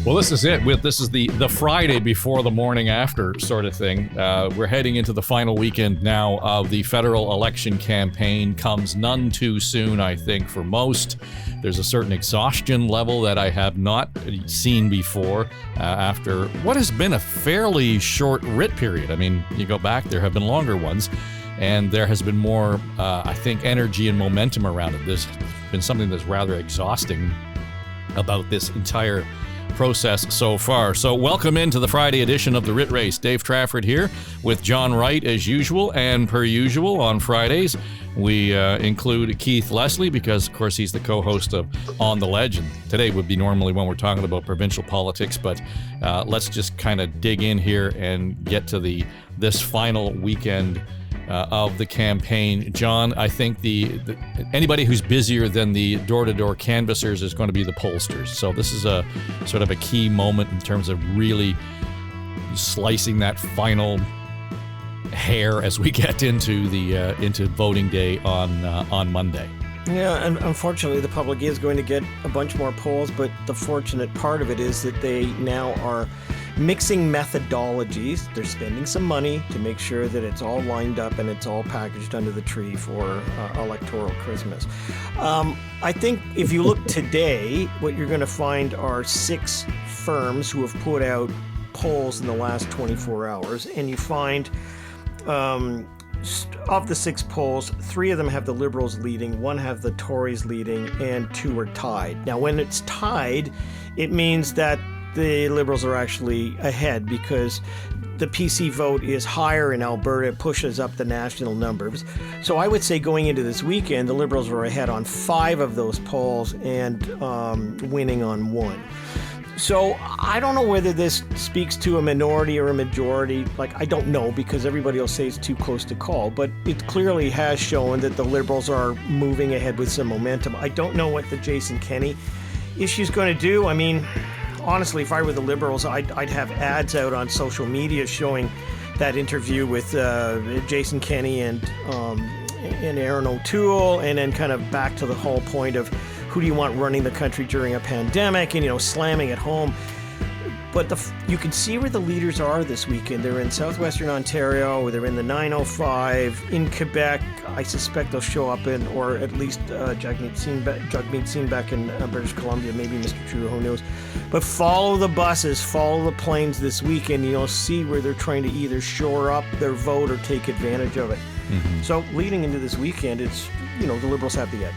Well, this is it. This is the Friday before the morning after sort of thing. We're heading into the final weekend now of the federal election campaign. Comes none too soon, I think, for most. There's a certain exhaustion level that I have not seen before after what has been a fairly short writ period. I mean, you go back, there have been longer ones, and there has been more, I think, energy and momentum around it. There's been something that's rather exhausting about this entire process so far. So welcome into the Friday edition of the Writ Race. Dave Trafford here with John Wright as usual, and per usual on Fridays we include Keith Leslie because of course he's the co-host of On the Ledge, and today would be normally when we're talking about provincial politics, but let's just kind of dig in here and get to this final weekend of the campaign. John, I think anybody who's busier than the door-to-door canvassers is going to be the pollsters. So this is a sort of a key moment in terms of really slicing that final hair as we get into into voting day on Monday. Yeah, and unfortunately the public is going to get a bunch more polls, but the fortunate part of it is that they now are mixing methodologies. They're spending some money to make sure that it's all lined up and it's all packaged under the tree for electoral Christmas. I think if you look today, what you're going to find are 6 firms who have put out polls in the last 24 hours, and you find of the 6 polls, 3 of them have the Liberals leading, 1 have the Tories leading, and 2 are tied. Now, when it's tied, it means that the Liberals are actually ahead because the PC vote is higher in Alberta. It pushes up the national numbers. So I would say going into this weekend, the Liberals are ahead on 5 of those polls and winning on 1. So I don't know whether this speaks to a minority or a majority. I don't know, because everybody will say it's too close to call, but it clearly has shown that the Liberals are moving ahead with some momentum. I don't know what the Jason Kenney issue is going to do. I mean, honestly, if I were the Liberals, I'd have ads out on social media showing that interview with Jason Kenney and Aaron O'Toole, and then kind of back to the whole point of who do you want running the country during a pandemic, and slamming it home. But you can see where the leaders are this weekend. They're in southwestern Ontario, they're in the 905. In Quebec, I suspect they'll show up or at least Jagmeet Singh back in British Columbia, maybe Mr. Trudeau, who knows. But follow the buses, follow the planes this weekend. You'll see where they're trying to either shore up their vote or take advantage of it. Mm-hmm. So leading into this weekend, it's, the Liberals have the edge.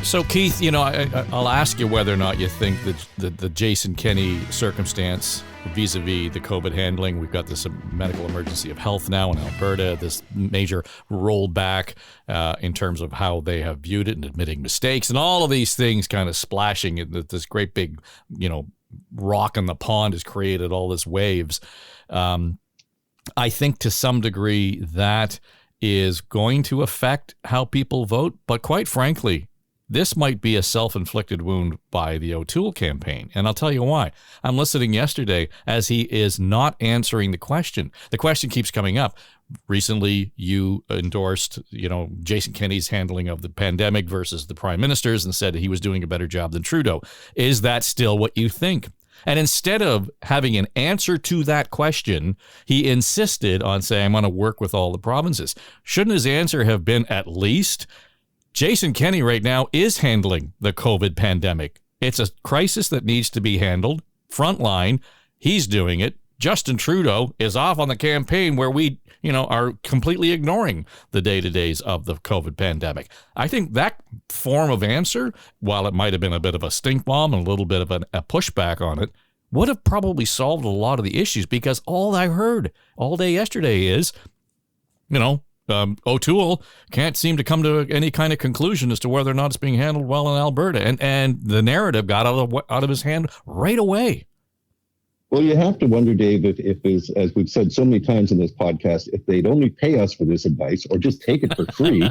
So, Keith, I'll ask you whether or not you think that the Jason Kenney circumstance vis-a-vis the COVID handling, we've got this medical emergency of health now in Alberta, this major rollback in terms of how they have viewed it and admitting mistakes, and all of these things kind of splashing. This great big, rock in the pond has created all this waves. I think to some degree that is going to affect how people vote, but quite frankly, this might be a self-inflicted wound by the O'Toole campaign, and I'll tell you why. I'm listening yesterday as he is not answering the question. The question keeps coming up. Recently, you endorsed, Jason Kenney's handling of the pandemic versus the prime minister's and said he was doing a better job than Trudeau. Is that still what you think? And instead of having an answer to that question, he insisted on saying, I'm going to work with all the provinces. Shouldn't his answer have been at least, Jason Kenney right now is handling the COVID pandemic. It's a crisis that needs to be handled. Frontline, he's doing it. Justin Trudeau is off on the campaign where we, are completely ignoring the day-to-days of the COVID pandemic. I think that form of answer, while it might have been a bit of a stink bomb and a little bit of a pushback on it, would have probably solved a lot of the issues, because all I heard all day yesterday is, O'Toole can't seem to come to any kind of conclusion as to whether or not it's being handled well in Alberta, and the narrative got out of his hand right away. Well, you have to wonder, Dave, if as we've said so many times in this podcast, if they'd only pay us for this advice or just take it for free,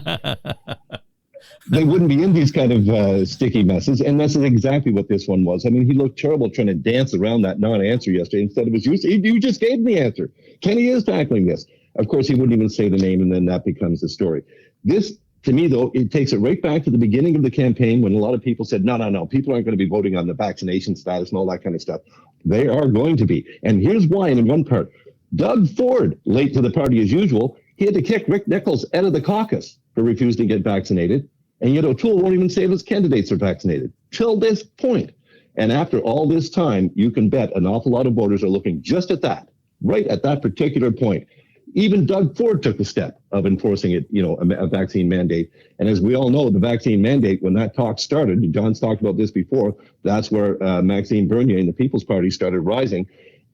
they wouldn't be in these kind of sticky messes. And this is exactly what this one was. I mean, he looked terrible trying to dance around that non-answer yesterday. Instead of you just gave him the answer. Kenney is tackling this. Of course, he wouldn't even say the name, and then that becomes the story. This To me, though, it takes it right back to the beginning of the campaign when a lot of people said, no, people aren't going to be voting on the vaccination status and all that kind of stuff. They are going to be. And here's why in one part. Doug Ford, late to the party as usual, he had to kick Rick Nichols out of the caucus for refusing to get vaccinated. And yet O'Toole won't even say if his candidates are vaccinated till this point. And after all this time, you can bet an awful lot of voters are looking just at that, right at that particular point. Even Doug Ford took the step of enforcing it, a vaccine mandate. And as we all know, the vaccine mandate, when that talk started, John's talked about this before, that's where Maxime Bernier and the People's Party started rising.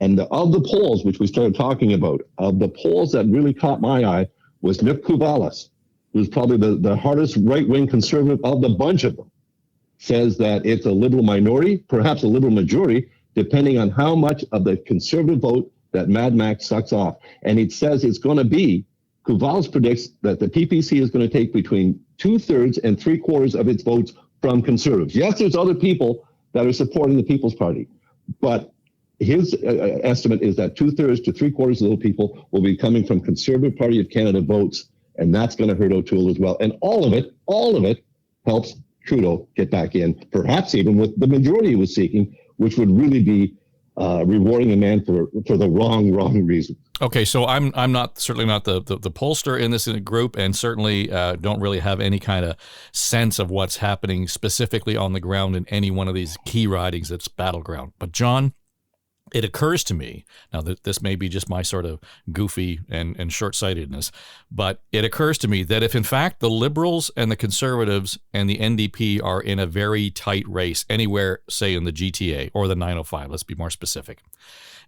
And of the polls, which we started talking about, of the polls that really caught my eye was Nick Kouvalis, who's probably the hardest right-wing conservative of the bunch of them, says that it's a liberal minority, perhaps a liberal majority, depending on how much of the conservative vote that Mad Max sucks off. And it says it's going to be, Kouvalis predicts that the PPC is going to take between 2/3 and 3/4 of its votes from conservatives. Yes, there's other people that are supporting the People's Party, but his estimate is that 2/3 to 3/4 of those people will be coming from Conservative Party of Canada votes, and that's going to hurt O'Toole as well. And all of it helps Trudeau get back in, perhaps even with the majority he was seeking, which would really be rewarding a man for the wrong reason. Okay, so I'm certainly not the pollster in this group, and certainly don't really have any kind of sense of what's happening specifically on the ground in any one of these key ridings that's battleground. But John, it occurs to me, now that this may be just my sort of goofy and short-sightedness, but it occurs to me that if in fact the Liberals and the Conservatives and the NDP are in a very tight race anywhere, say in the GTA or the 905, let's be more specific,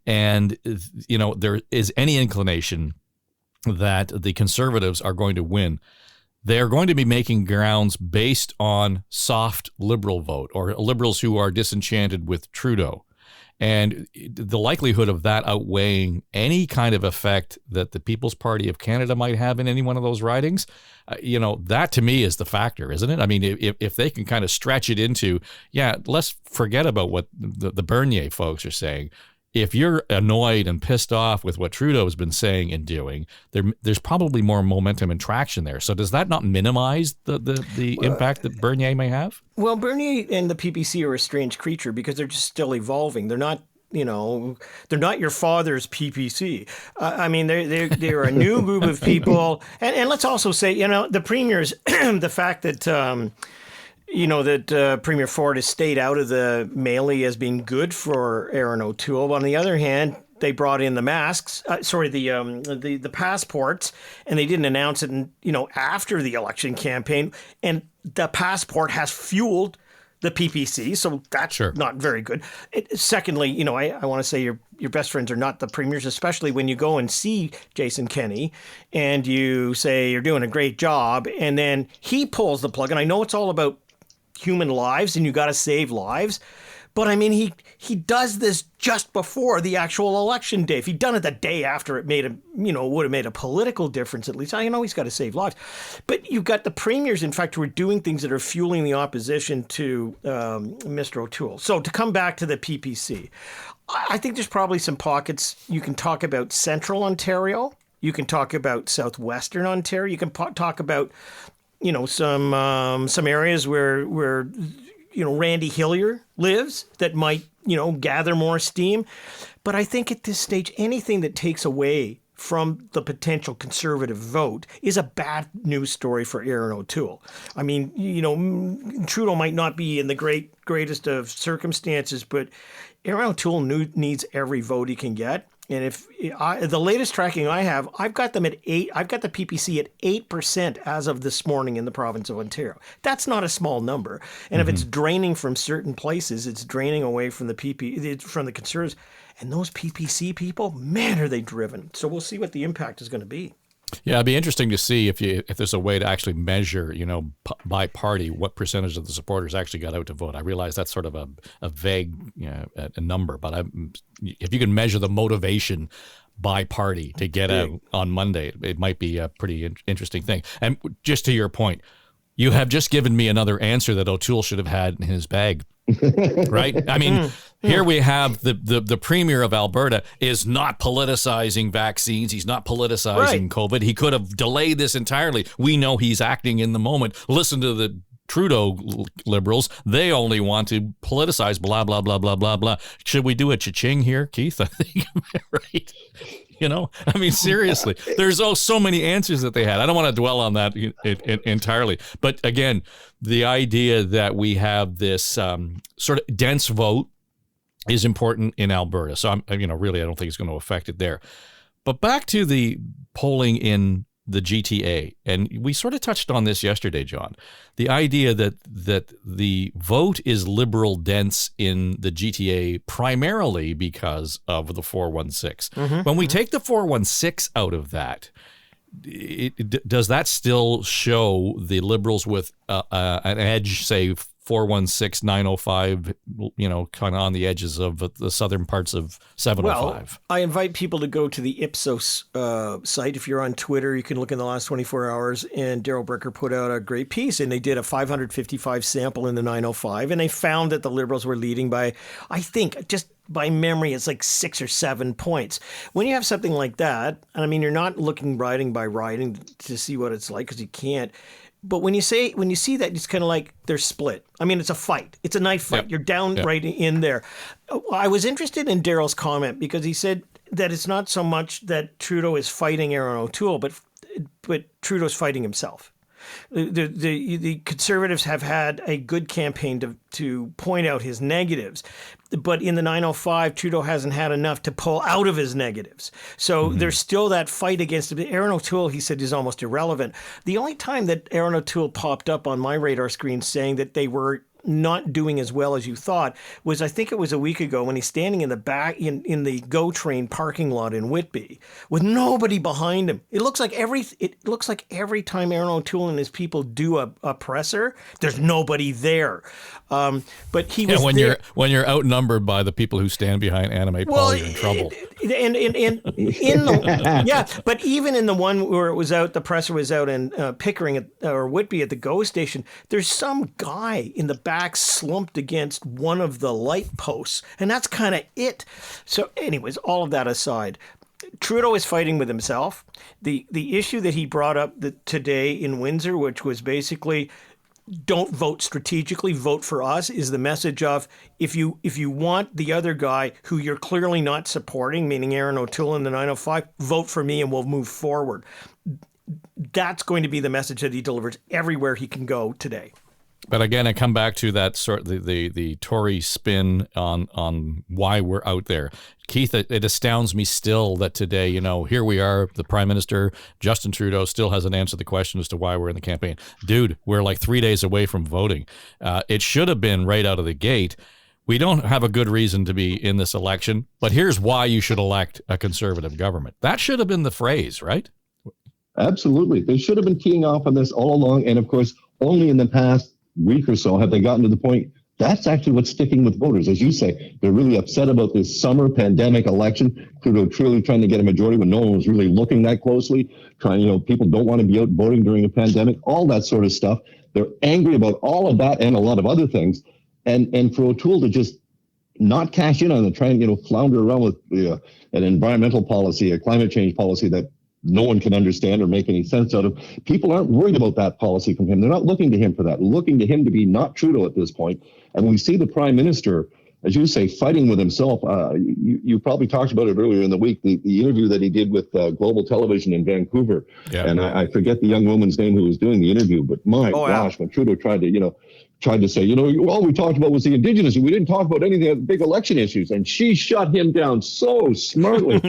and there is any inclination that the Conservatives are going to win, they're going to be making grounds based on soft Liberal vote or Liberals who are disenchanted with Trudeau. And the likelihood of that outweighing any kind of effect that the People's Party of Canada might have in any one of those ridings, that to me is the factor, isn't it? I mean, if they can kind of stretch it into, let's forget about what the Bernier folks are saying. If you're annoyed and pissed off with what Trudeau has been saying and doing, there's probably more momentum and traction there. So does that not minimize the impact that Bernier may have? Well, Bernier and the PPC are a strange creature because they're just still evolving. They're not, they're not your father's PPC. I mean, they're a new group of people. And let's also say, the premiers, the fact that that Premier Ford has stayed out of the melee has been good for Erin O'Toole. But on the other hand, they brought in the masks, the passports, and they didn't announce it, after the election campaign. And the passport has fueled the PPC, so that's not very good. Secondly, I want to say your best friends are not the premiers, especially when you go and see Jason Kenney and you say you're doing a great job, and then he pulls the plug. And I know it's all about human lives and you got to save lives, but I mean he does this just before the actual election day. If he'd done it the day after, it would have made a political difference at least. I know he's got to save lives, but you've got the premiers, in fact, who are doing things that are fueling the opposition to Mr. O'Toole. So to come back to the PPC, I think there's probably some pockets. You can talk about Central Ontario, you can talk about Southwestern Ontario, you can talk about some areas where Randy Hillier lives that might, gather more steam. But I think at this stage, anything that takes away from the potential Conservative vote is a bad news story for Erin O'Toole. I mean, Trudeau might not be in the greatest of circumstances, but Erin O'Toole needs every vote he can get. And if the latest tracking I have, I've got them at 8. I've got the PPC at 8% as of this morning in the province of Ontario. That's not a small number. And if it's draining from certain places, it's draining away from from the Conservatives. And those PPC people, man, are they driven. So we'll see what the impact is going to be. Yeah, it'd be interesting to see if there's a way to actually measure, by party, what percentage of the supporters actually got out to vote. I realize that's sort of a vague a number, but if you can measure the motivation by party to get out on Monday, it might be a pretty interesting thing. And just to your point, you have just given me another answer that O'Toole should have had in his bag Right? I mean, here we have the premier of Alberta is not politicizing vaccines. He's not politicizing COVID. He could have delayed this entirely. We know he's acting in the moment. Listen to the Trudeau Liberals. They only want to politicize blah, blah, blah, blah, blah, blah. Should we do a cha-ching here, Keith? I think, right? You know, I mean, seriously, there's so many answers that they had. I don't want to dwell on that entirely. But again, the idea that we have this sort of dense vote is important in Alberta. So, really, I don't think it's going to affect it there. But back to the polling in the GTA, and we sort of touched on this yesterday, John, the idea that the vote is Liberal dense in the GTA primarily because of the 416. When we take the 416 out of that, does that still show the Liberals with an edge, say 416, 905, kind of on the edges of the southern parts of 705? Well, I invite people to go to the Ipsos site. If you're on Twitter, you can look in the last 24 hours, and Daryl Bricker put out a great piece, and they did a 555 sample in the 905, and they found that the Liberals were leading by, I think, just by memory, it's like 6 or 7 points. When you have something like that, and I mean, you're not looking riding by riding to see what it's like, because you can't. But when you see that, it's kind of like they're split. I mean, it's a fight. It's a knife fight. Yep. You're down right in there. I was interested in Daryl's comment because he said that it's not so much that Trudeau is fighting Aaron O'Toole, but Trudeau's fighting himself. The Conservatives have had a good campaign to point out his negatives, but in the 905, Trudeau hasn't had enough to pull out of his negatives. So there's still that fight against him. Aaron O'Toole, he said, is almost irrelevant. The only time that Aaron O'Toole popped up on my radar screen saying that they were not doing as well as you thought was, I think it was a week ago, when he's standing in the back in the GO train parking lot in Whitby with nobody behind him. It looks like every time Aaron O'Toole and his people do a presser, there's nobody there. But he was when you're outnumbered by the people who stand behind Animate Paul, you're in trouble. But even in the one where it was out, the presser was out in Pickering or Whitby at the GO station, there's some guy in the back slumped against one of the light posts, and that's kind of it. So anyways, all of that aside, Trudeau is fighting with himself. The issue that he brought up today in Windsor, which was basically don't vote strategically, vote for us, is the message of if you want the other guy who you're clearly not supporting, meaning Aaron O'Toole in the 905, vote for me and we'll move forward. That's going to be the message that he delivers everywhere he can go today. But again, I come back to that sort of the Tory spin on why we're out there. Keith, it astounds me still that today, here we are, the Prime Minister, Justin Trudeau, still hasn't answered the question as to why we're in the campaign. Dude, we're like 3 days away from voting. It should have been right out of the gate. We don't have a good reason to be in this election, but here's why you should elect a Conservative government. That should have been the phrase, right? Absolutely. They should have been keying off on this all along. And of course, only in the past week or so have they gotten to the point that's actually what's sticking with voters. As you say, they're really upset about this summer pandemic election. Trudeau truly trying to get a majority when no one was really looking that closely. People don't want to be out voting during a pandemic, all that sort of stuff. They're angry about all of that and a lot of other things. And for O'Toole to just not cash in on it, try and flounder around with an environmental policy, a climate change policy that no one can understand or make any sense out of. People aren't worried about that policy from him. They're not looking to him for that, looking to him to be not Trudeau at this point. And we see the Prime Minister, as you say, fighting with himself. You probably talked about it earlier in the week, the interview that he did with Global Television in Vancouver. Yeah. And I forget the young woman's name who was doing the interview, but gosh, when Trudeau tried to say, all we talked about was the Indigenous. We didn't talk about any of the big election issues. And she shut him down so smartly.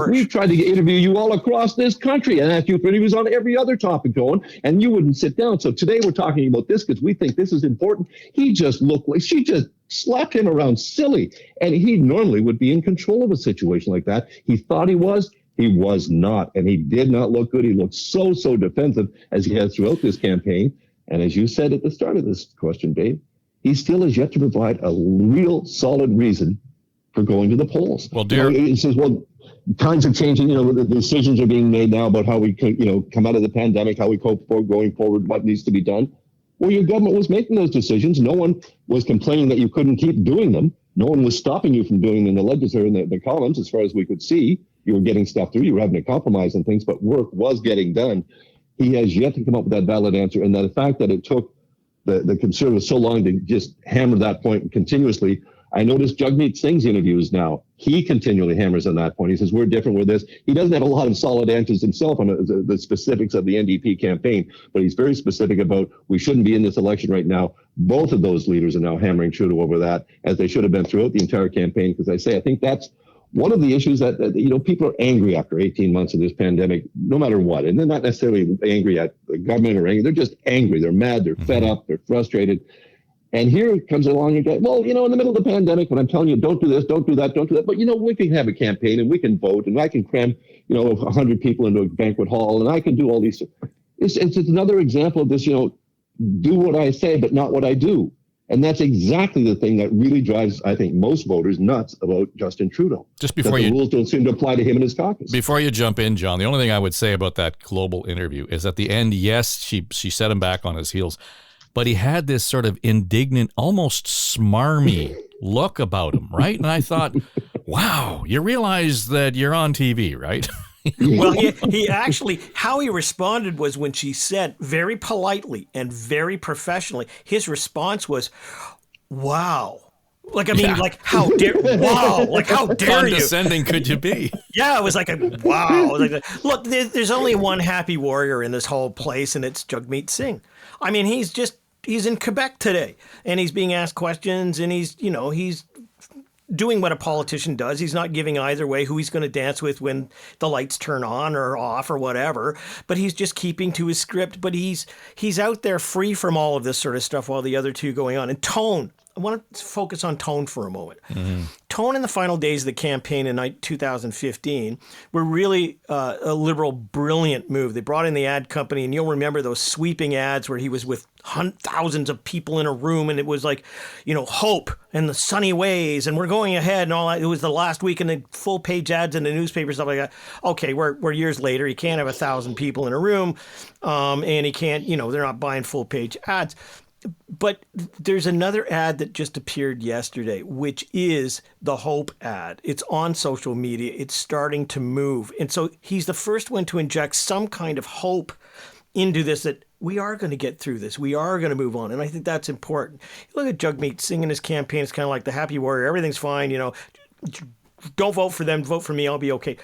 We tried to interview you all across this country and asked you if he was on every other topic going, and you wouldn't sit down. So today we're talking about this because we think this is important. He just looked like she just slapped him around silly. And he normally would be in control of a situation like that. He thought he was. He was not. And he did not look good. He looked so defensive as he has throughout this campaign. And as you said at the start of this question, Dave, he still has yet to provide a real solid reason for going to the polls. Well, he says, times are changing. The decisions are being made now about how we come out of the pandemic, how we cope for going forward, what needs to be done. Well, your government was making those decisions. No one was complaining that you couldn't keep doing them. No one was stopping you from doing them in the legislature, in the columns, as far as we could see. You were getting stuff through. You were having to compromise on things, but work was getting done. He has yet to come up with that valid answer. And the fact that it took the Conservatives so long to just hammer that point continuously. I noticed Jagmeet Singh's interviews now. He continually hammers on that point. He says, we're different with this. He doesn't have a lot of solid answers himself on the specifics of the NDP campaign, but he's very specific about we shouldn't be in this election right now. Both of those leaders are now hammering Trudeau over that, as they should have been throughout the entire campaign, because I think that's one of the issues that people are angry after 18 months of this pandemic, no matter what. And they're not necessarily angry at the government or angry. They're just angry. They're mad. They're fed up. They're frustrated. And here comes along and goes, well, in the middle of the pandemic, when I'm telling you, don't do this, don't do that, don't do that. But, we can have a campaign and we can vote and I can cram, 100 people into a banquet hall and I can do all these. It's another example of this, do what I say, but not what I do. And that's exactly the thing that really drives, I think, most voters nuts about Justin Trudeau. Just before the rules don't seem to apply to him and his caucus. Before you jump in, John, the only thing I would say about that Global interview is at the end, yes, she set him back on his heels, but he had this sort of indignant, almost smarmy look about him, right? And I thought, wow, you realize that you're on TV, right? Well, he actually, how he responded was when she said very politely and very professionally, his response was, wow. Like, how dare, wow, like, how dare you? Condescending could you be? Yeah, it was like wow. Look, there's only one happy warrior in this whole place, and it's Jagmeet Singh. He's in Quebec today, and he's being asked questions, and he's doing what a politician does. He's not giving either way who he's going to dance with when the lights turn on or off or whatever, but he's just keeping to his script. But he's out there free from all of this sort of stuff while the other two going on. And tone. I want to focus on tone for a moment. Mm-hmm. Tone in the final days of the campaign in 2015 were really a Liberal brilliant move. They brought in the ad company, and you'll remember those sweeping ads where he was with thousands of people in a room, and it was like, hope and the sunny ways, and we're going ahead and all that. It was the last week, and the full page ads in the newspaper, stuff like that. Okay, we're years later. He can't have 1,000 people in a room, and he can't, they're not buying full page ads. But there's another ad that just appeared yesterday, which is the Hope ad. It's on social media. It's starting to move. And so he's the first one to inject some kind of hope into this, that we are going to get through this. We are going to move on. And I think that's important. You look at Jagmeet Singh in his campaign. It's kind of like the happy warrior. Everything's fine. Don't vote for them. Vote for me. I'll be okay.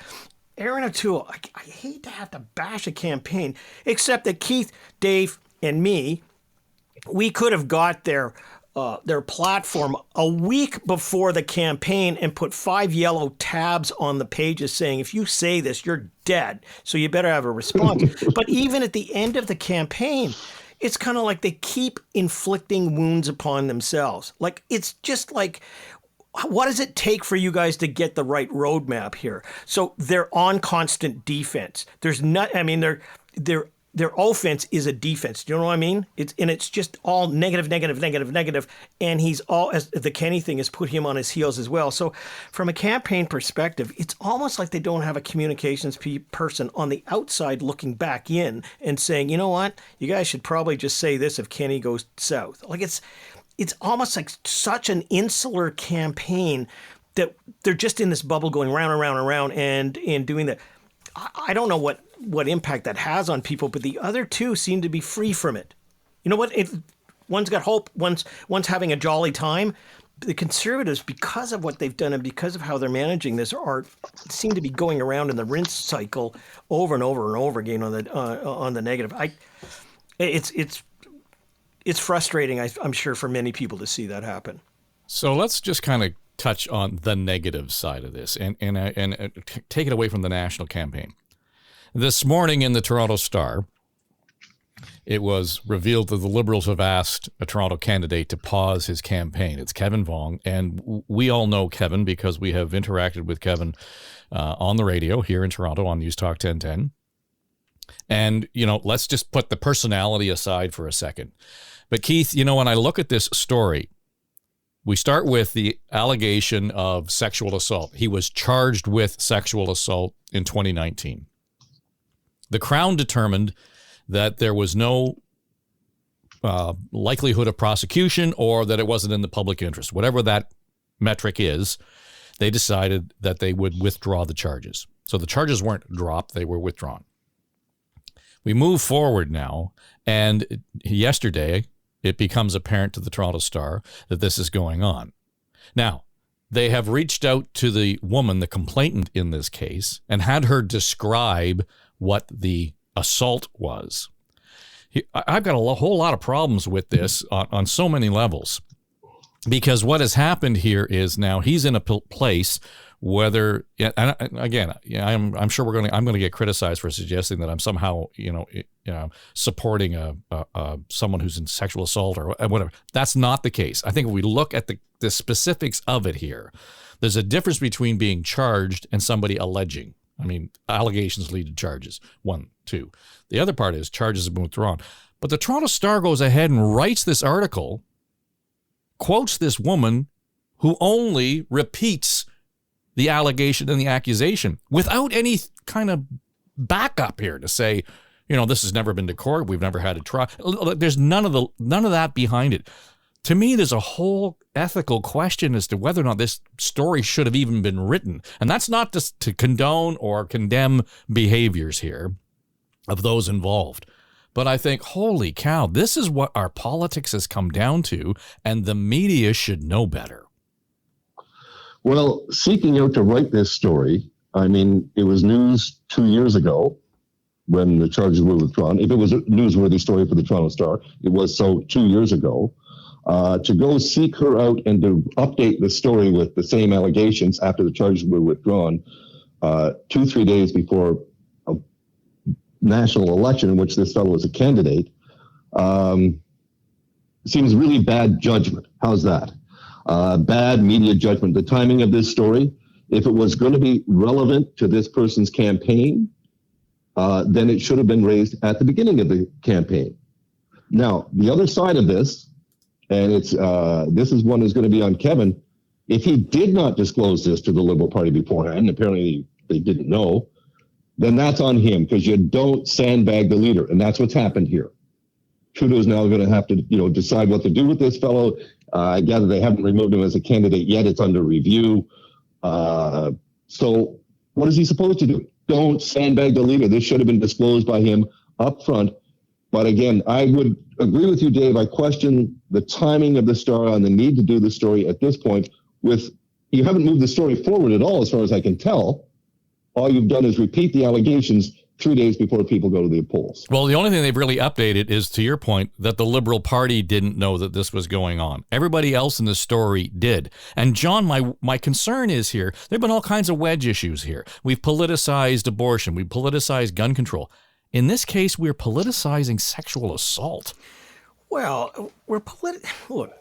Aaron O'Toole, I hate to have to bash a campaign, except that Keith, Dave, and me, we could have got their platform a week before the campaign and put 5 yellow tabs on the pages saying, if you say this, you're dead. So you better have a response. But even at the end of the campaign, it's kind of like they keep inflicting wounds upon themselves. Like, it's just like, what does it take for you guys to get the right roadmap here? So they're on constant defense. There's not, their offense is a defense. Do you know what I mean? It's just all negative. And he's all, as the Kenny thing has put him on his heels as well. So from a campaign perspective, it's almost like they don't have a communications person on the outside looking back in and saying, you know what? You guys should probably just say this if Kenny goes south. Like, it's almost like such an insular campaign that they're just in this bubble going round and round and round and doing that. I don't know what impact that has on people, but the other two seem to be free from it. You know what? One's got hope, one's having a jolly time. The Conservatives, because of what they've done and because of how they're managing this, seem to be going around in the rinse cycle over and over and over again on the negative. It's frustrating, I'm sure, for many people to see that happen. So let's just kind of touch on the negative side of this and take it away from the national campaign. This morning in the Toronto Star, it was revealed that the Liberals have asked a Toronto candidate to pause his campaign. It's Kevin Vuong, and we all know Kevin because we have interacted with Kevin on the radio here in Toronto on News Talk 1010. And, let's just put the personality aside for a second. But Keith, when I look at this story, we start with the allegation of sexual assault. He was charged with sexual assault in 2019. The Crown determined that there was no likelihood of prosecution or that it wasn't in the public interest. Whatever that metric is, they decided that they would withdraw the charges. So the charges weren't dropped, they were withdrawn. We move forward now, and yesterday it becomes apparent to the Toronto Star that this is going on. Now, they have reached out to the woman, the complainant in this case, and had her describe what the assault was. I've got a whole lot of problems with this on so many levels, because what has happened here is now he's in a place whether, and again, I'm sure I'm going to get criticized for suggesting that I'm somehow, supporting someone who's in sexual assault or whatever. That's not the case. I think if we look at the specifics of it here, there's a difference between being charged and somebody alleging. I mean, allegations lead to charges. 1, 2. The other part is charges have been withdrawn. But the Toronto Star goes ahead and writes this article, quotes this woman who only repeats the allegation and the accusation without any kind of backup here to say, this has never been to court. We've never had a trial. There's none of that behind it. To me, there's a whole ethical question as to whether or not this story should have even been written. And that's not just to condone or condemn behaviors here of those involved. But I think, holy cow, this is what our politics has come down to, and the media should know better. Well, seeking out to write this story, I mean, it was news 2 years ago when the charges were withdrawn. If it was a newsworthy story for the Toronto Star, it was so 2 years ago. To go seek her out and to update the story with the same allegations after the charges were withdrawn 2-3 days before a national election in which this fellow was a candidate seems really bad judgment. How's that? Bad media judgment. The timing of this story, if it was going to be relevant to this person's campaign, then it should have been raised at the beginning of the campaign. Now, the other side of this, and this is one that's going to be on Kevin, if he did not disclose this to the Liberal Party beforehand, and apparently they didn't know, then that's on him, because you don't sandbag the leader, and that's what's happened here. Trudeau's now going to have to, decide what to do with this fellow. I gather they haven't removed him as a candidate yet. It's under review. So what is he supposed to do? Don't sandbag the leader. This should have been disclosed by him up front. But again, I would agree with you, Dave. I question the timing of the story and the need to do the story at this point. You haven't moved the story forward at all, as far as I can tell. All you've done is repeat the allegations 3 days before people go to the polls. Well, the only thing they've really updated is, to your point, that the Liberal Party didn't know that this was going on. Everybody else in the story did. And John, my concern is here, there have been all kinds of wedge issues here. We've politicized abortion. We've politicized gun control. In this case, we're politicizing sexual assault. Well, look,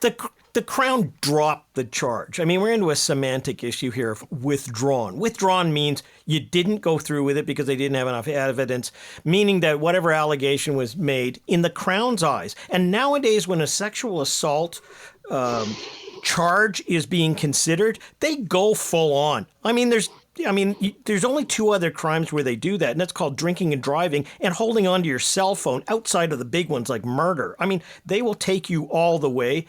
the Crown dropped the charge. I mean, we're into a semantic issue here of withdrawn. Withdrawn means you didn't go through with it because they didn't have enough evidence, meaning that whatever allegation was made in the Crown's eyes. And nowadays, when a sexual assault charge is being considered, they go full on. I mean, there's only 2 other crimes where they do that, and that's called drinking and driving and holding onto your cell phone outside of the big ones like murder. I mean, they will take you all the way.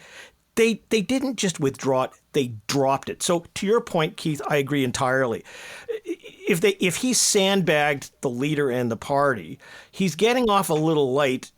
They didn't just withdraw it, they dropped it. So to your point, Keith, I agree entirely. If he sandbagged the leader and the party, he's getting off a little light,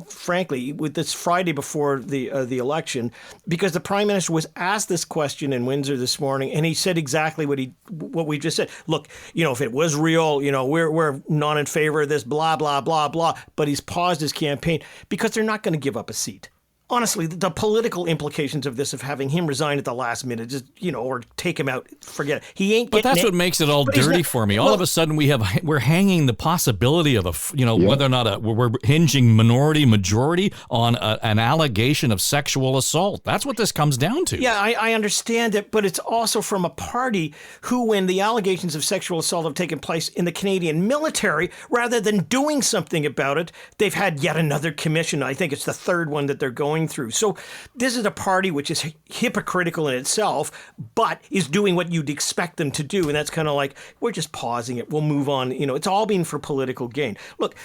frankly, with this Friday before the election, because the Prime Minister was asked this question in Windsor this morning, and he said exactly what we just said. Look, if it was real, we're not in favor of this, blah, blah, blah, blah. But he's paused his campaign because they're not going to give up a seat. Honestly, the political implications of this, of having him resign at the last minute, just or take him out, forget it. He ain't. But that's what makes it all dirty for me. All of a sudden, we're hanging the possibility of whether or not we're hinging minority majority on an allegation of sexual assault. That's what this comes down to. Yeah, I understand it, but it's also from a party who, when the allegations of sexual assault have taken place in the Canadian military, rather than doing something about it, they've had yet another commission. I think it's the 3rd one that they're going through. So this is a party which is hypocritical in itself, but is doing what you'd expect them to do. And that's kind of like, we're just pausing it. We'll move on. It's all been for political gain. Look,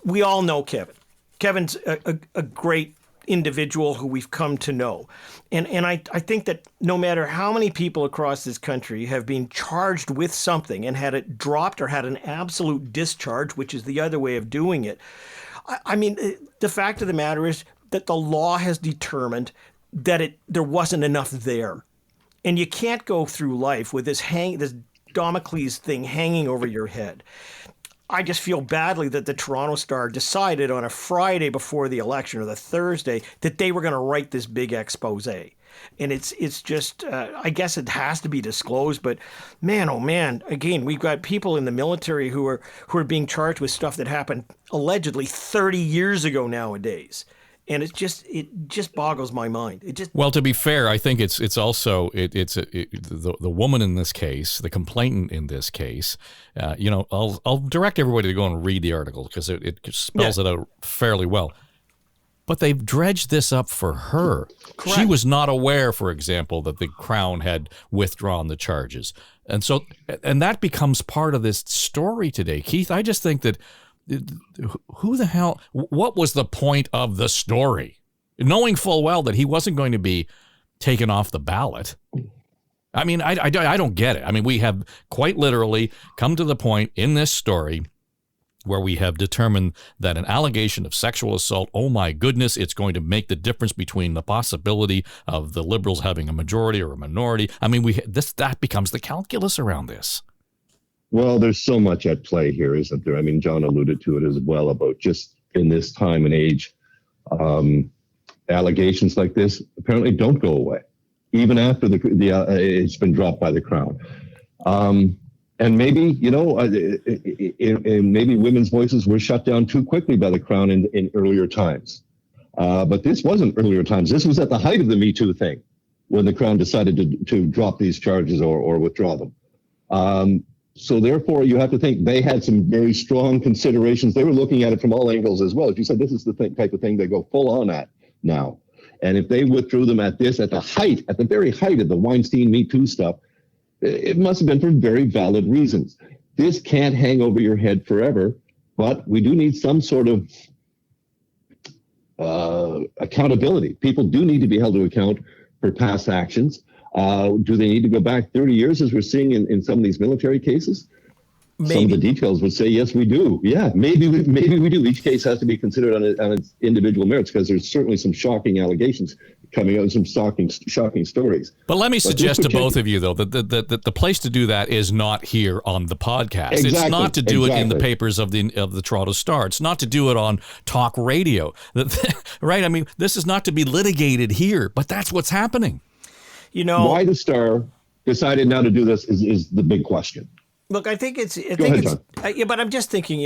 we all know, Kevin, Kevin's a great individual who we've come to know. And I think that no matter how many people across this country have been charged with something and had it dropped or had an absolute discharge, which is the other way of doing it, I mean, the fact of the matter is that the law has determined that there wasn't enough there. And you can't go through life with this Damocles thing hanging over your head. I just feel badly that the Toronto Star decided on a Friday before the election or the Thursday that they were going to write this big expose. And it's just, I guess it has to be disclosed. But man, oh man, again, we've got people in the military who are being charged with stuff that happened allegedly 30 years ago nowadays. And it just boggles my mind. Well, to be fair, I think it's also the woman in this case, the complainant in this case. I'll direct everybody to go and read the article because it spells it out fairly well. But they've dredged this up for her. Correct. She was not aware, for example, that the Crown had withdrawn the charges, and that becomes part of this story today, Keith. I just think that. Who the hell? What was the point of the story? Knowing full well that he wasn't going to be taken off the ballot. I mean, I don't get it. I mean, we have quite literally come to the point in this story where we have determined that an allegation of sexual assault, oh my goodness, it's going to make the difference between the possibility of the Liberals having a majority or a minority. I mean, that becomes the calculus around this. Well, there's so much at play here, isn't there? I mean, John alluded to it as well about just in this time and age, allegations like this apparently don't go away, even after it's been dropped by the Crown. And maybe, maybe women's voices were shut down too quickly by the Crown in earlier times. But this wasn't earlier times. This was at the height of the Me Too thing when the Crown decided to drop these charges or withdraw them. So therefore, you have to think they had some very strong considerations. They were looking at it from all angles as well. As you said, this is the type of thing they go full on at now. And if they withdrew them at the very height of the Weinstein Me Too stuff, it must have been for very valid reasons. This can't hang over your head forever, but we do need some sort of accountability. People do need to be held to account for past actions. Do they need to go back 30 years as we're seeing in some of these military cases? Maybe. Some of the details would say, yes, we do. Yeah, maybe we do. Each case has to be considered on its individual merits because there's certainly some shocking allegations coming out and some shocking stories. But let me suggest to both of you, though, that the place to do that is not here on the podcast. Exactly. It's not to do it in the papers of the Toronto Star. It's not to do it on talk radio. Right? I mean, this is not to be litigated here, but that's what's happening. Why the Star decided now to do this is the big question. Look, I think it's. But I'm just thinking.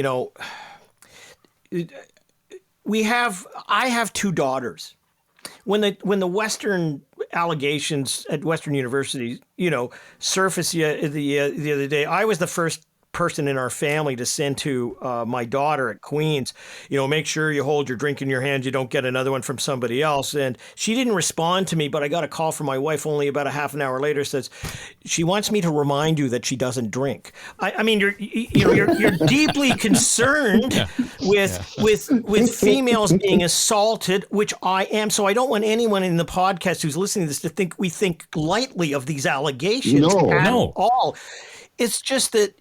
I have two daughters. When the Western allegations at Western University, surfaced the other day, I was the first person in our family to send to my daughter at Queen's, make sure you hold your drink in your hand, you don't get another one from somebody else. And she didn't respond to me, but I got a call from my wife only about a half an hour later, says she wants me to remind you that she doesn't drink. I mean, you're deeply concerned with females being assaulted, which I am. So I don't want anyone in the podcast who's listening to this to think we think lightly of these allegations at all. It's just that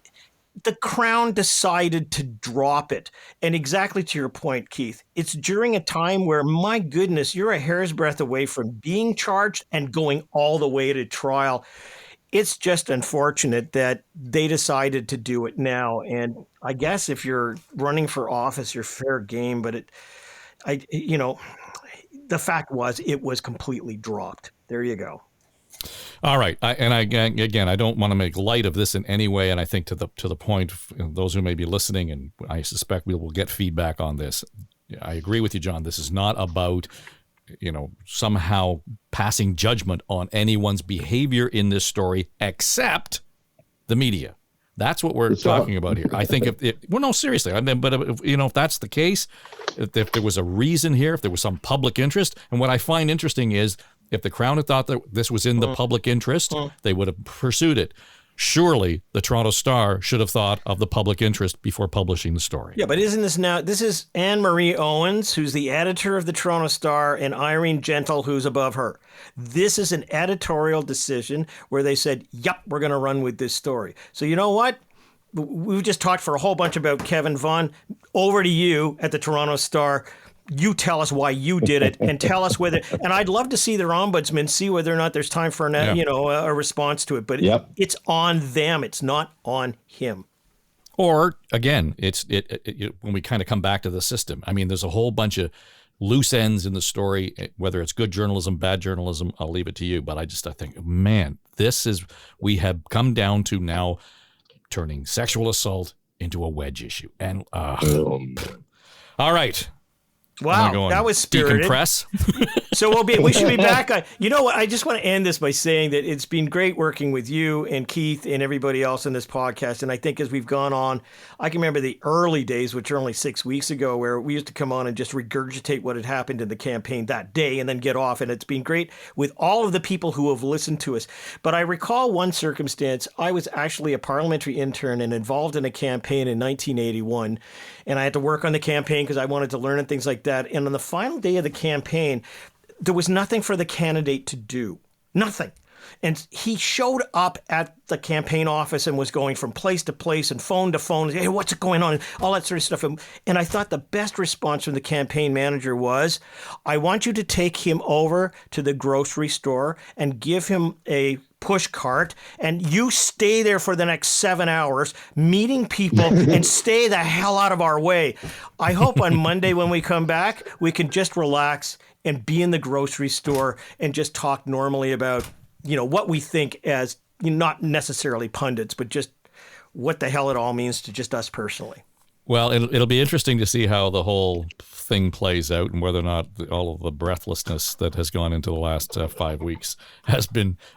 the Crown decided to drop it. And exactly to your point, Keith, it's during a time where, my goodness, you're a hair's breadth away from being charged and going all the way to trial. It's just unfortunate that they decided to do it now. And I guess if you're running for office, you're fair game. But the fact was it was completely dropped. There you go. All right, I don't want to make light of this in any way, and I think to the point, those who may be listening, and I suspect we will get feedback on this. I agree with you, John. This is not about, somehow passing judgment on anyone's behavior in this story, except the media. That's what we're talking about here. I think seriously. I mean, but if that's the case, if there was a reason here, if there was some public interest, and what I find interesting is, if the Crown had thought that this was in the public interest, they would have pursued it. Surely the Toronto Star should have thought of the public interest before publishing the story. Yeah, but isn't this now, this is Anne-Marie Owens, who's the editor of the Toronto Star, and Irene Gentle, who's above her. This is an editorial decision where they said, yep, we're going to run with this story. So you know what? We've just talked for a whole bunch about Kevin Vuong. Over to you at the Toronto Star. You tell us why you did it, and tell us whether. And I'd love to see their ombudsman see whether or not there's time for a response to it. But it's on them. It's not on him. Or again, it's when we kind of come back to the system. I mean, there's a whole bunch of loose ends in the story. Whether it's good journalism, bad journalism, I'll leave it to you. But I think, man, we have come down to now turning sexual assault into a wedge issue. And all right. Wow, that was spirited. Decompress. So we should be back. You know what? I just want to end this by saying that it's been great working with you and Keith and everybody else in this podcast. And I think as we've gone on, I can remember the early days, which are only 6 weeks ago, where we used to come on and just regurgitate what had happened in the campaign that day and then get off. And it's been great with all of the people who have listened to us. But I recall one circumstance. I was actually a parliamentary intern and involved in a campaign in 1981. And I had to work on the campaign because I wanted to learn and things like that. And on the final day of the campaign, there was nothing for the candidate to do. Nothing. And he showed up at the campaign office and was going from place to place and phone to phone. Hey, what's going on? All that sort of stuff. And I thought the best response from the campaign manager was, I want you to take him over to the grocery store and give him a push cart, and you stay there for the next 7 hours meeting people and stay the hell out of our way. I hope on Monday when we come back, we can just relax and be in the grocery store and just talk normally about, what we think as not necessarily pundits, but just what the hell it all means to just us personally. Well, it'll be interesting to see how the whole thing plays out and whether or not all of the breathlessness that has gone into the last 5 weeks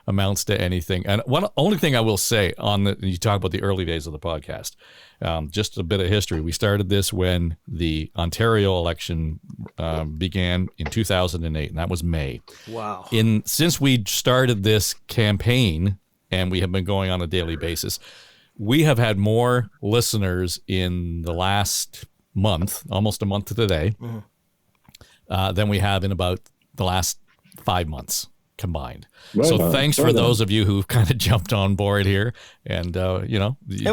amounts to anything. And only thing I will say you talk about the early days of the podcast, just a bit of history. We started this when the Ontario election began in 2008, and that was May. Wow. Since we started this campaign, and we have been going on a daily basis, we have had more listeners in the last month, almost a month to the day, than we have in about the last 5 months combined. Thanks for those of you who've kind of jumped on board here. And, and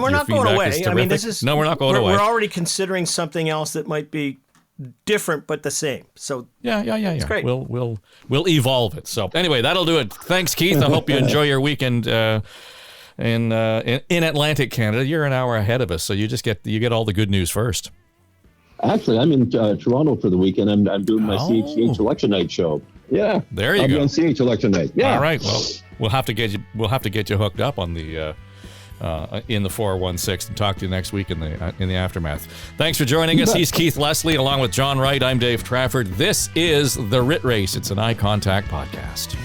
we're not going away. I mean, No, we're not going away. We're already considering something else that might be different but the same. So yeah. It's great. We'll evolve it. So anyway, that'll do it. Thanks, Keith. I hope you enjoy your weekend. In Atlantic Canada. You're an hour ahead of us, so you get all the good news first. Actually, I'm in Toronto for the weekend. I'm doing my CH election night show. Yeah, there you I'll go. be on CH election night. Yeah. All right. Well, we'll have to get you hooked up on the in the 416 and talk to you next week in the aftermath. Thanks for joining us. He's Keith Leslie, along with John Wright. I'm Dave Trafford. This is The Writ Race. It's an Eye Contact podcast.